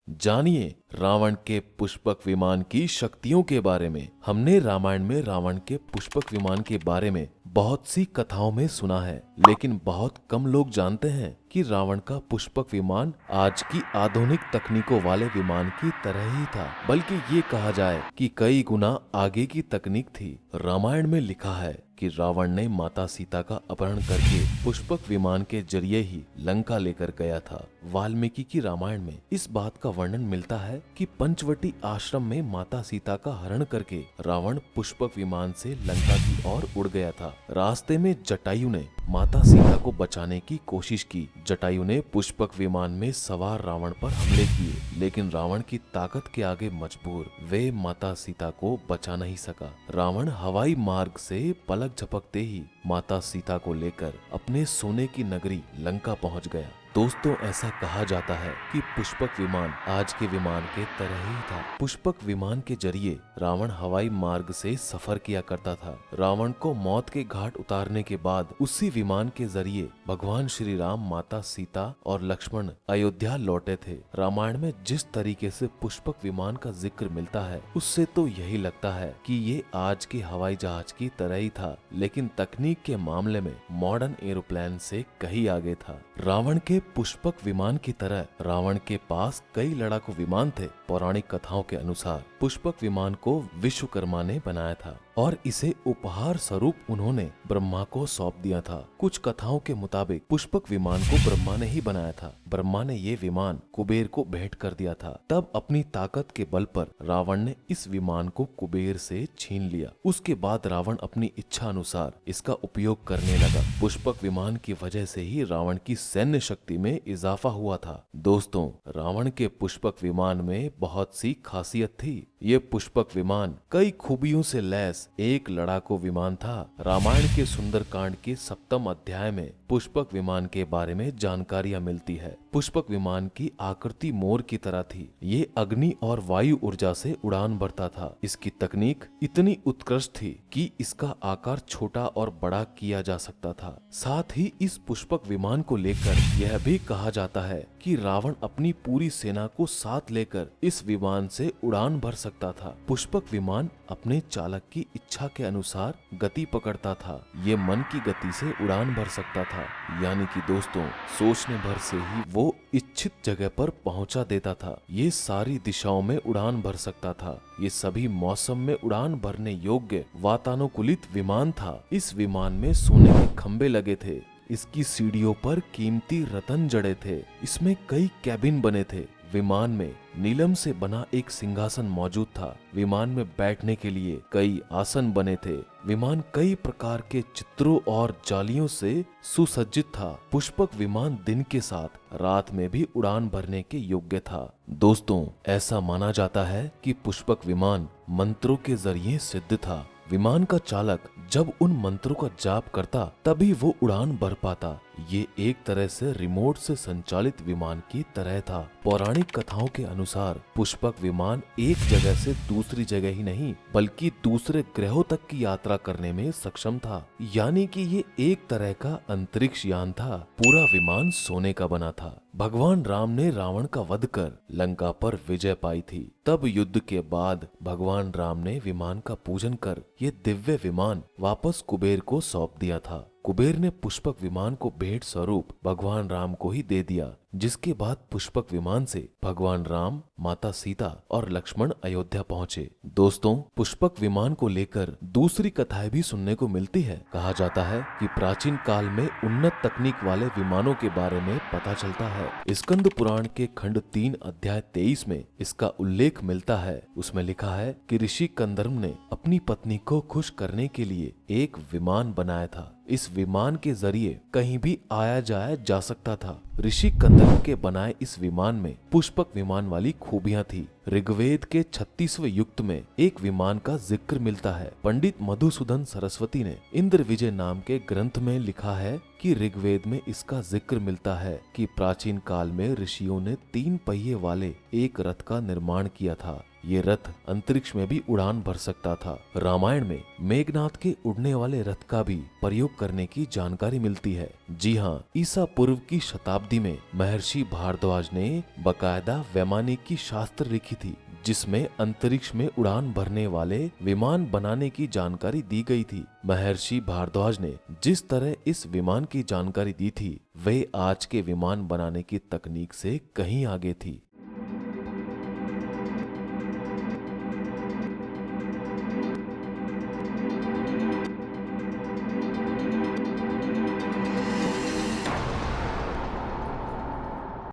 जानिए रावण के पुष्पक विमान की शक्तियों के बारे में। हमने रामायण में रावण के पुष्पक विमान के बारे में बहुत सी कथाओं में सुना है, लेकिन बहुत कम लोग जानते हैं कि रावण का पुष्पक विमान आज की आधुनिक तकनीकों वाले विमान की तरह ही था, बल्कि ये कहा जाए कि कई गुना आगे की तकनीक थी। रामायण में लिखा है कि रावण ने माता सीता का अपहरण करके पुष्पक विमान के जरिए ही लंका लेकर गया था। वाल्मीकि की रामायण में इस बात का वर्णन मिलता है कि पंचवटी आश्रम में माता सीता का हरण करके रावण पुष्पक विमान से लंका की ओर उड़ गया था। रास्ते में जटायु ने माता सीता को बचाने की कोशिश की। जटायु ने पुष्पक विमान में सवार रावण पर हमले किए, लेकिन रावण की ताकत के आगे मजबूर वे माता सीता को बचा नहीं सका। रावण हवाई मार्ग से पलक झपकते ही माता सीता को लेकर अपने सोने की नगरी लंका पहुंच गया। दोस्तों, ऐसा कहा जाता है कि पुष्पक विमान आज के विमान के तरह ही था। पुष्पक विमान के जरिए रावण हवाई मार्ग से सफर किया करता था। रावण को मौत के घाट उतारने के बाद उसी विमान के जरिए भगवान श्री राम, माता सीता और लक्ष्मण अयोध्या लौटे थे। रामायण में जिस तरीके से पुष्पक विमान का जिक्र मिलता है, उससे तो यही लगता है कि ये आज के हवाई जहाज की तरह ही था, लेकिन तकनीक के मामले में मॉडर्न एरोप्लेन से कहीं आगे था। रावण के पुष्पक विमान की तरह रावण के पास कई लड़ाकू विमान थे। पौराणिक कथाओं के अनुसार पुष्पक विमान को विश्वकर्मा ने बनाया था और इसे उपहार स्वरूप उन्होंने ब्रह्मा को सौंप दिया था। कुछ कथाओं के मुताबिक पुष्पक विमान को ब्रह्मा ने ही बनाया था। ब्रह्मा ने ये विमान कुबेर को भेंट कर दिया था। तब अपनी ताकत के बल पर रावण ने इस विमान को कुबेर से छीन लिया। उसके बाद रावण अपनी इच्छा अनुसार इसका उपयोग करने लगा। पुष्पक विमान की वजह से ही रावण की सैन्य शक्ति में इजाफा हुआ था। दोस्तों, रावण के पुष्पक विमान में बहुत सी खासियत थी। ये पुष्पक विमान कई खूबियों से लैस एक लड़ाकू विमान था। रामायण के सुंदरकांड के 7वें अध्याय में पुष्पक विमान के बारे में जानकारियां मिलती है। पुष्पक विमान की आकृति मोर की तरह थी। ये अग्नि और वायु ऊर्जा से उड़ान भरता था। इसकी तकनीक इतनी उत्कृष्ट थी कि इसका आकार छोटा और बड़ा किया जा सकता था। साथ ही इस पुष्पक विमान को लेकर यह भी कहा जाता है कि रावण अपनी पूरी सेना को साथ लेकर इस विमान से उड़ान भर सकता था। पुष्पक विमान अपने चालक की इच्छा के अनुसार गति पकड़ता था। ये मन की गति से उड़ान भर सकता था, यानी कि दोस्तों, सोचने भर से ही वो इच्छित जगह पर पहुंचा देता था। ये सारी दिशाओं में उड़ान भर सकता था। ये सभी मौसम में उड़ान भरने योग्य वातानुकूलित विमान था। इस विमान में सोने के खंभे लगे थे। इसकी सीढ़ियों पर कीमती रत्न जड़े थे। इसमें कई कैबिन बने थे। विमान में नीलम से बना एक सिंहासन मौजूद था। विमान में बैठने के लिए कई आसन बने थे। विमान कई प्रकार के चित्रों और जालियों से सुसज्जित था। पुष्पक विमान दिन के साथ रात में भी उड़ान भरने के योग्य था। दोस्तों, ऐसा माना जाता है कि पुष्पक विमान मंत्रों के जरिए सिद्ध था। विमान का चालक जब उन मंत्रों का जाप करता तभी वो उड़ान भर पाता। ये एक तरह से रिमोट से संचालित विमान की तरह था। पौराणिक कथाओं के अनुसार पुष्पक विमान एक जगह से दूसरी जगह ही नहीं बल्कि दूसरे ग्रहों तक की यात्रा करने में सक्षम था, यानी कि ये एक तरह का अंतरिक्ष यान था। पूरा विमान सोने का बना था। भगवान राम ने रावण का वध कर लंका पर विजय पाई थी। तब युद्ध के बाद भगवान राम ने विमान का पूजन कर ये दिव्य विमान वापस कुबेर को सौंप दिया था। कुबेर ने पुष्पक विमान को भेंट स्वरूप भगवान राम को ही दे दिया, जिसके बाद पुष्पक विमान से भगवान राम, माता सीता और लक्ष्मण अयोध्या पहुंचे। दोस्तों, पुष्पक विमान को लेकर दूसरी कथाएं भी सुनने को मिलती है। कहा जाता है कि प्राचीन काल में उन्नत तकनीक वाले विमानों के बारे में पता चलता है। स्कंद पुराण के खंड 3 अध्याय 23 में इसका उल्लेख मिलता है। उसमें लिखा है कि ऋषि कंदर्म ने अपनी पत्नी को खुश करने के लिए एक विमान बनाया था। इस विमान के जरिए कहीं भी आया जाया जा सकता था। ऋषि कंदर्प के बनाए इस विमान में पुष्पक विमान वाली खूबियां थी। ऋग्वेद के 36वें युक्त में एक विमान का जिक्र मिलता है। पंडित मधुसूदन सरस्वती ने इंद्र विजय नाम के ग्रंथ में लिखा है कि ऋग्वेद में इसका जिक्र मिलता है कि प्राचीन काल में ऋषियों ने 3 पहिए वाले एक रथ का निर्माण किया था। ये रथ अंतरिक्ष में भी उड़ान भर सकता था। रामायण में मेघनाथ के उड़ने वाले रथ का भी प्रयोग करने की जानकारी मिलती है। जी हाँ, ईसा पूर्व की शताब्दी में महर्षि भारद्वाज ने बकायदा वैमानिक शास्त्र लिखी थी, जिसमें अंतरिक्ष में उड़ान भरने वाले विमान बनाने की जानकारी दी गई थी। महर्षि भारद्वाज ने जिस तरह इस विमान की जानकारी दी थी, वे आज के विमान बनाने की तकनीक से कहीं आगे थी।